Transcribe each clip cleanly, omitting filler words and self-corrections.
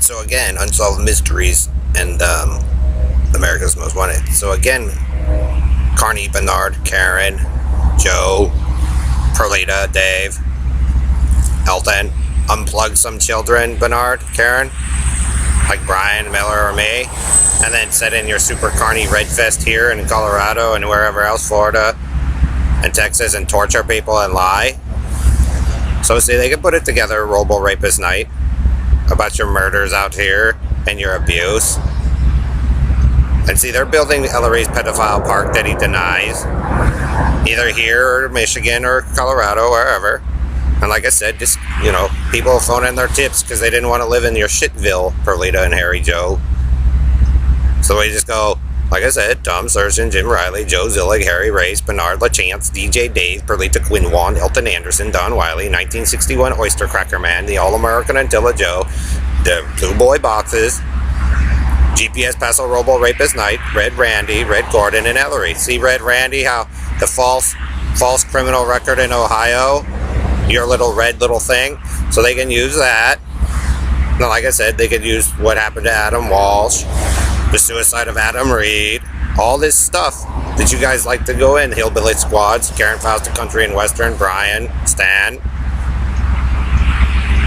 So again, Unsolved Mysteries and America's Most Wanted. So again, Carney, Bernard, Karen, Joe, Perlita, Dave, Elton, unplug some children, Bernard, Karen, like Brian, Miller, or me, and then set in your Super Carney Red Fest here in Colorado and wherever else, Florida and Texas, and torture people and lie. So see, they could put it together, Robo Rapist Night, about your murders out here and your abuse. And see, they're building Hillary's pedophile park that he denies, either here or Michigan or Colorado, wherever. And like I said, just, people phone in their tips because they didn't want to live in your shitville, Perlita and Harry Joe. So we just go, like I said, Tom Sershin, Jim Riley, Joe Zillig, Harry Race, Bernard LaChance, DJ Dave, Perlita Quinwan, Elton Anderson, Don Wiley, 1961 Oyster Cracker Man, the All-American Antilla Joe, the Two Boy Boxes, GPS Paso Robo Rapist Night, Red Randy, Red Gordon, and Ellery. See Red Randy, how the false criminal record in Ohio, your little red little thing, so they can use that. Now, like I said, they could use what happened to Adam Walsh, the suicide of Adam Reed, all this stuff that you guys like to go in, Hillbilly Squads, Karen Fausta Country and Western, Brian, Stan,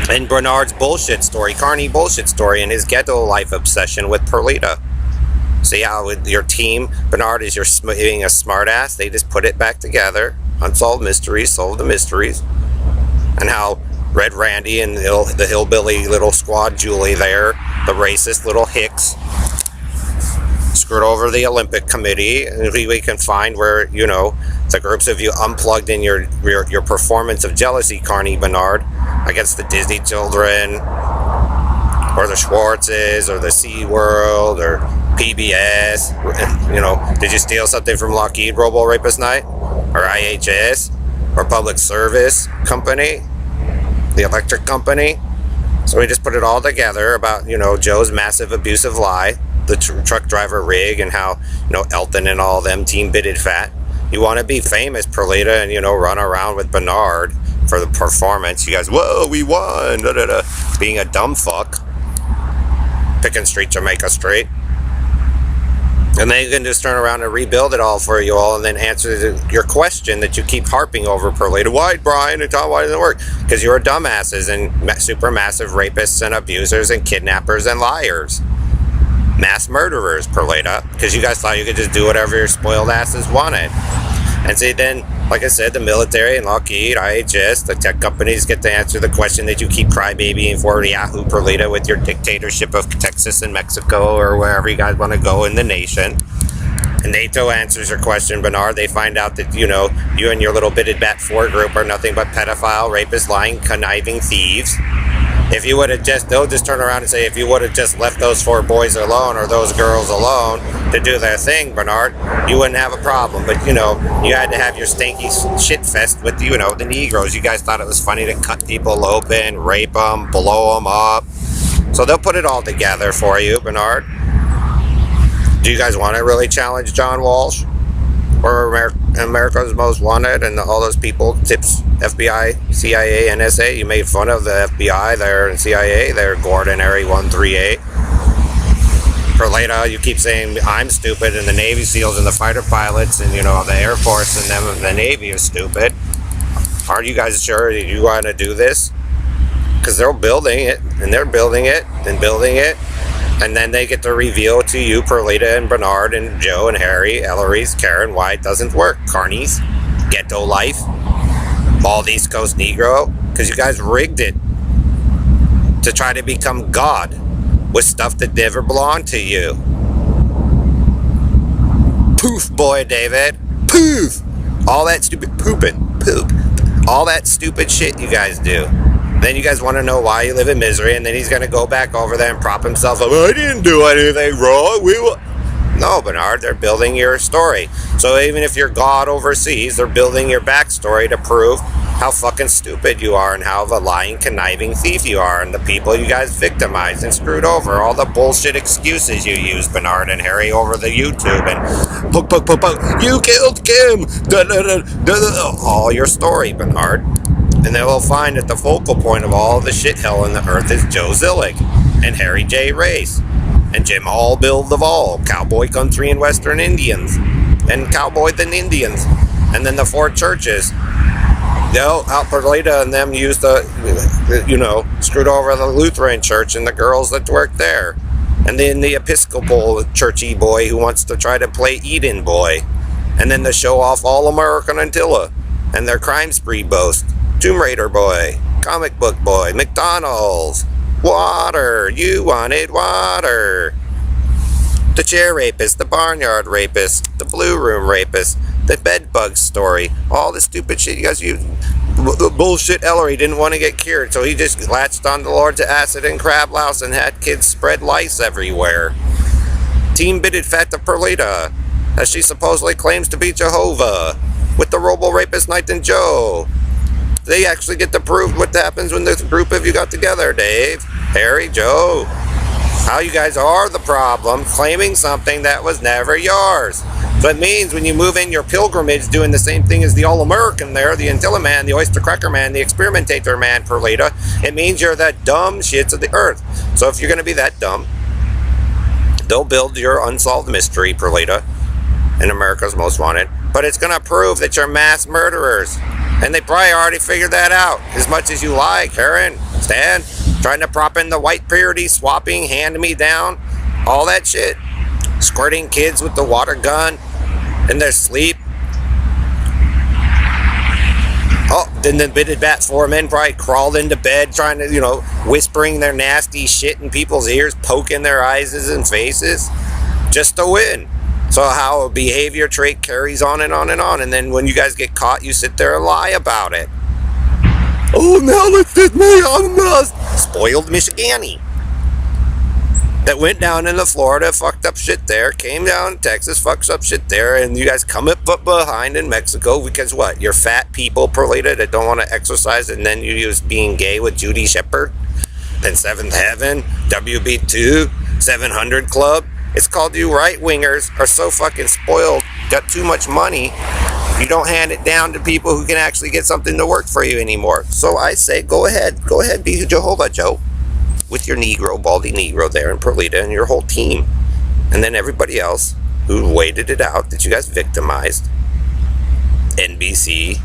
and Bernard's bullshit story, Carney bullshit story, and his ghetto life obsession with Perlita. See how with your team, Bernard is being a smart ass, they just put it back together, Unsolved Mysteries, Solve the Mysteries, and how Red Randy and the hillbilly little squad Julie there, the racist little hicks, screwed over the Olympic Committee, and we can find where, the groups of you unplugged in your performance of jealousy, Carney Bernard, against the Disney children, or the Schwartzes, or the SeaWorld, or PBS. Did you steal something from Lockheed Robo Rapist Night? Or IHS? Or Public Service Company? The electric company? So we just put it all together about, Joe's massive abusive lie, the truck driver rig, and how, Elton and all them team bitted fat. You want to be famous, Perlita, and, run around with Bernard for the performance. You guys, whoa, we won, da-da-da, being a dumb fuck. Picking Street, Jamaica Street. And then you can just turn around and rebuild it all for you all, and then answer your question that you keep harping over, Perlita. Why, Brian and Tom, why doesn't it work? Because you're dumbasses and super massive rapists and abusers and kidnappers and liars. Mass murderers, Perlita. Because you guys thought you could just do whatever your spoiled asses wanted. And see, then, like I said, the military and Lockheed, IHS, the tech companies get to answer the question that you keep crybabying for, Yahoo, Perlita, with your dictatorship of Texas and Mexico or wherever you guys want to go in the nation. And NATO answers your question, Bernard. They find out that, you and your little bitted Bat 4 group are nothing but pedophile, rapists, lying, conniving thieves. If you would have they'll just turn around and say, if you would have just left those 4 boys alone or those girls alone to do their thing, Bernard, you wouldn't have a problem. But, you had to have your stinky shit fest with, the Negroes. You guys thought it was funny to cut people open, rape them, blow them up. So they'll put it all together for you, Bernard. Do you guys want to really challenge John Walsh? Or America's Most Wanted and all those people, tips, FBI, CIA, NSA. You made fun of the FBI there and CIA there, Gordon, Area 138. For later, you keep saying I'm stupid and the Navy SEALs and the fighter pilots and, the Air Force and them and the Navy is stupid. Aren't you guys sure you want to do this? Because they're building it and they're building it and building it. And then they get to reveal to you, Perlita and Bernard and Joe and Harry, Ellery's, Karen, why it doesn't work. Carney's, ghetto life, bald East Coast Negro, because you guys rigged it to try to become God with stuff that never belonged to you. Poof, boy, David. Poof. All that stupid poop. All that stupid shit you guys do. Then you guys want to know why you live in misery, and then he's going to go back over there and prop himself up. I didn't do anything wrong. No, Bernard, they're building your story. So even if you're God overseas, they're building your backstory to prove how fucking stupid you are and how of a lying, conniving thief you are and the people you guys victimized and screwed over. All the bullshit excuses you use, Bernard and Harry, over the YouTube and poke, you killed Kim. All your story, Bernard. And they will find that the focal point of all the shit hell in the earth is Joe Zillig and Harry J. Race and Jim Hall, Bill Duvall, Cowboy Country and Western Indians, and Cowboy and Indians, and then the four churches. Al Perlita and them used screwed over the Lutheran church and the girls that worked there. And then the Episcopal churchy boy who wants to try to play Eden boy. And then the show off All American Antilla and their crime spree boast. Tomb Raider boy, comic book boy, McDonald's, water, you wanted water. The chair rapist, the barnyard rapist, the blue room rapist, the bed bug story, all the stupid shit you guys use. The bullshit Ellery didn't want to get cured, so he just latched on the Lord's acid and crab louse and had kids spread lice everywhere. Team bidded fat to Perlita, as she supposedly claims to be Jehovah, with the robo-rapist Knight and Joe. They actually get to prove what happens when the group of you got together, Dave, Harry, Joe. How you guys are the problem, claiming something that was never yours. So it means when you move in your pilgrimage doing the same thing as the All-American there, the Antilla Man, the Oyster Cracker Man, the Experimentator Man, Perlita, it means you're that dumb shits of the earth. So if you're going to be that dumb, they'll build your unsolved mystery, Perlita, in America's Most Wanted. But it's going to prove that you're mass murderers. And they probably already figured that out, as much as you like, Karen, Stan, trying to prop in the white purity, swapping, hand-me-down, all that shit. Squirting kids with the water gun in their sleep. Oh, then the bidded bat foremen probably crawled into bed trying to, whispering their nasty shit in people's ears, poking their eyes and faces, just to win. So how a behavior trait carries on and on and on, and then when you guys get caught, you sit there and lie about it. Oh, now let's get me on the spoiled Michigani that went down into Florida, fucked up shit there, came down to Texas, fucks up shit there, and you guys come up behind in Mexico because what? You're fat people, Perlita, that don't want to exercise, and then you use being gay with Judy Shepard, then Seventh Heaven, WB2, 700 Club. It's called you right-wingers are so fucking spoiled, got too much money, you don't hand it down to people who can actually get something to work for you anymore. So I say, go ahead, be Jehovah, Joe, with your baldy Negro there, and Perlita and your whole team. And then everybody else who waited it out that you guys victimized. NBC,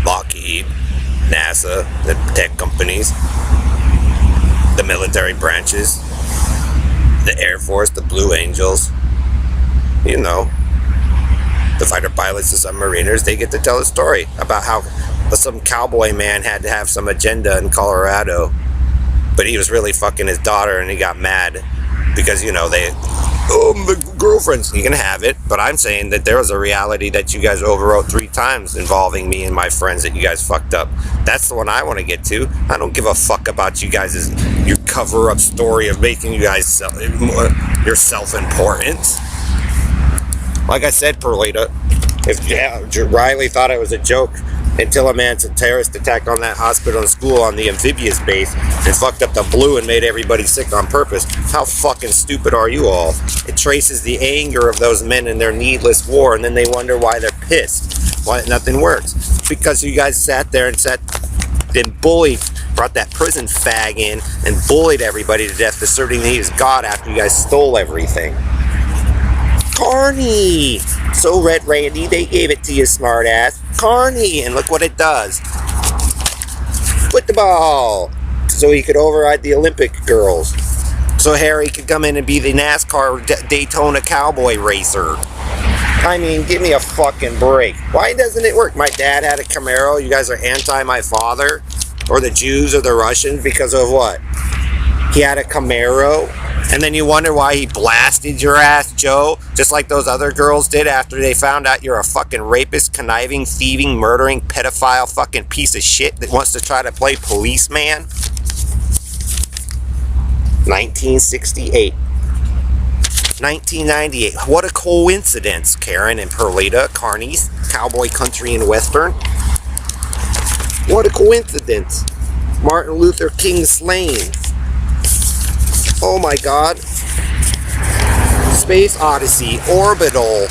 Lockheed, NASA, the tech companies, the military branches, the Air Force, the Blue Angels, the fighter pilots, the submariners, they get to tell a story about how some cowboy man had to have some agenda in Colorado, but he was really fucking his daughter and he got mad because, the girlfriends, you can have it, but I'm saying that there was a reality that you guys overwrote 3 times involving me and my friends that you guys fucked up. That's the one I want to get to. I don't give a fuck about you guys' your cover-up story of making you guys your self-important. Like I said, Perlita, if Riley thought it was a joke until a man's a terrorist attack on that hospital and school on the amphibious base and fucked up the blue and made everybody sick on purpose. How fucking stupid are you all? It traces the anger of those men in their needless war, and then they wonder why they're pissed, why nothing works. Because you guys sat there and bullied, brought that prison fag in and bullied everybody to death, asserting that he was God after you guys stole everything. Carney! So Red Randy, they gave it to you, smartass. Carney! And look what it does. Put the ball! So he could override the Olympic girls. So Harry could come in and be the NASCAR Daytona cowboy racer. I mean, give me a fucking break. Why doesn't it work? My dad had a Camaro. You guys are anti my father? Or the Jews or the Russians because of what? He had a Camaro? And then you wonder why he blasted your ass, Joe, just like those other girls did after they found out you're a fucking rapist, conniving, thieving, murdering, pedophile fucking piece of shit that wants to try to play policeman. 1968. 1998. What a coincidence, Karen and Perlita, Carney's, Cowboy Country and Western. What a coincidence. Martin Luther King slain. Oh my God. Space Odyssey, Orbital.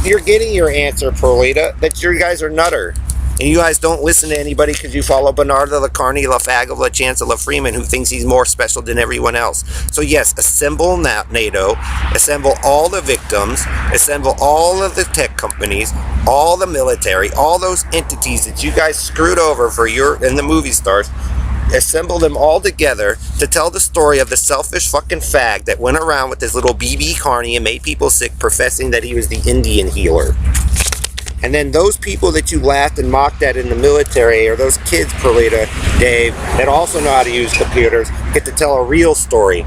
You're getting your answer, Perlita, that you guys are nutter. And you guys don't listen to anybody because you follow Bernardo, LaCarney, LaFago, LaChance, LaFreeman, who thinks he's more special than everyone else. So yes, assemble NATO, assemble all the victims, assemble all of the tech companies, all the military, all those entities that you guys screwed over for and the movie stars. Assemble them all together to tell the story of the selfish fucking fag that went around with his little BB Carney and made people sick, professing that he was the Indian healer. And then those people that you laughed and mocked at in the military, or those kids, Perlita, Dave, that also know how to use computers, get to tell a real story.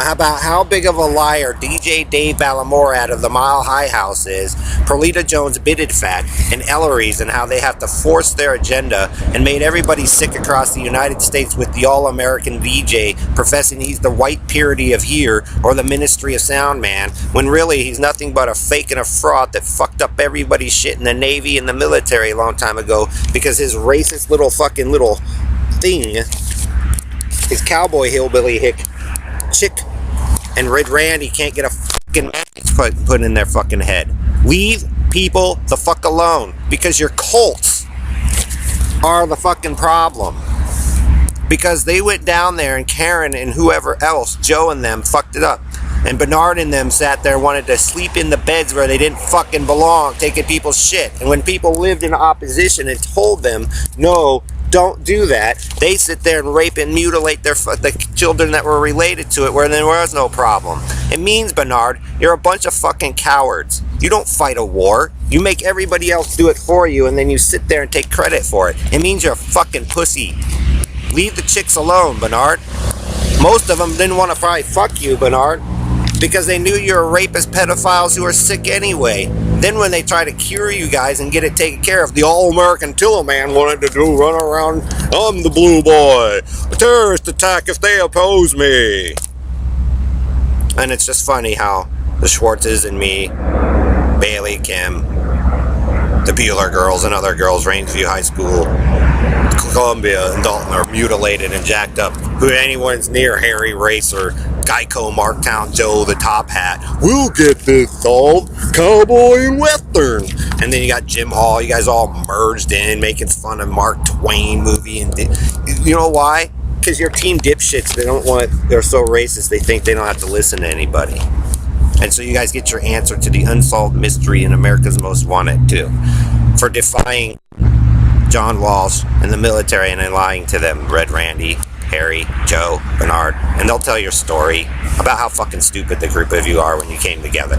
About how big of a liar DJ Dave Ballamore out of the Mile High House is, Perlita Jones Bidded Fat, and Ellery's, and how they have to force their agenda and made everybody sick across the United States with the all-American VJ professing he's the white purity of here or the Ministry of Sound Man, when really he's nothing but a fake and a fraud that fucked up everybody's shit in the Navy and the military a long time ago because his racist little fucking little thing, his cowboy hillbilly chick and Red Randy can't get a fucking message put in their fucking head. Leave people the fuck alone, because your cults are the fucking problem. Because they went down there and Karen and whoever else, Joe and them, fucked it up. And Bernard and them sat there and wanted to sleep in the beds where they didn't fucking belong, taking people's shit. And when people lived in opposition and told them, no, don't do that, they sit there and rape and mutilate the children that were related to it where there was no problem. It means, Bernard, you're a bunch of fucking cowards. You don't fight a war. You make everybody else do it for you, and then you sit there and take credit for it. It means you're a fucking pussy. Leave the chicks alone, Bernard. Most of them didn't want to probably fuck you, Bernard, because they knew you were rapist pedophiles who were sick anyway. Then when they try to cure you guys and get it taken care of, the all-American Tillman wanted to run around, I'm the blue boy, a terrorist attack if they oppose me. And it's just funny how the Schwartzes and me, Bailey, Kim, the Bueller girls and other girls, Rangeview High School, Columbia and Dalton are mutilated and jacked up. Who anyone's near Harry Racer, Geico, Marktown Joe, the top hat. We'll get this solved. Cowboy and Western. And then you got Jim Hall. You guys all merged in, making fun of Mark Twain movie. And you know why? Because your team dipshits, they're so racist, they think they don't have to listen to anybody. And so you guys get your answer to the unsolved mystery in America's Most Wanted, too. For defying John Walsh and the military and then lying to them, Red Randy, Harry, Joe, Bernard, and they'll tell your story about how fucking stupid the group of you are when you came together.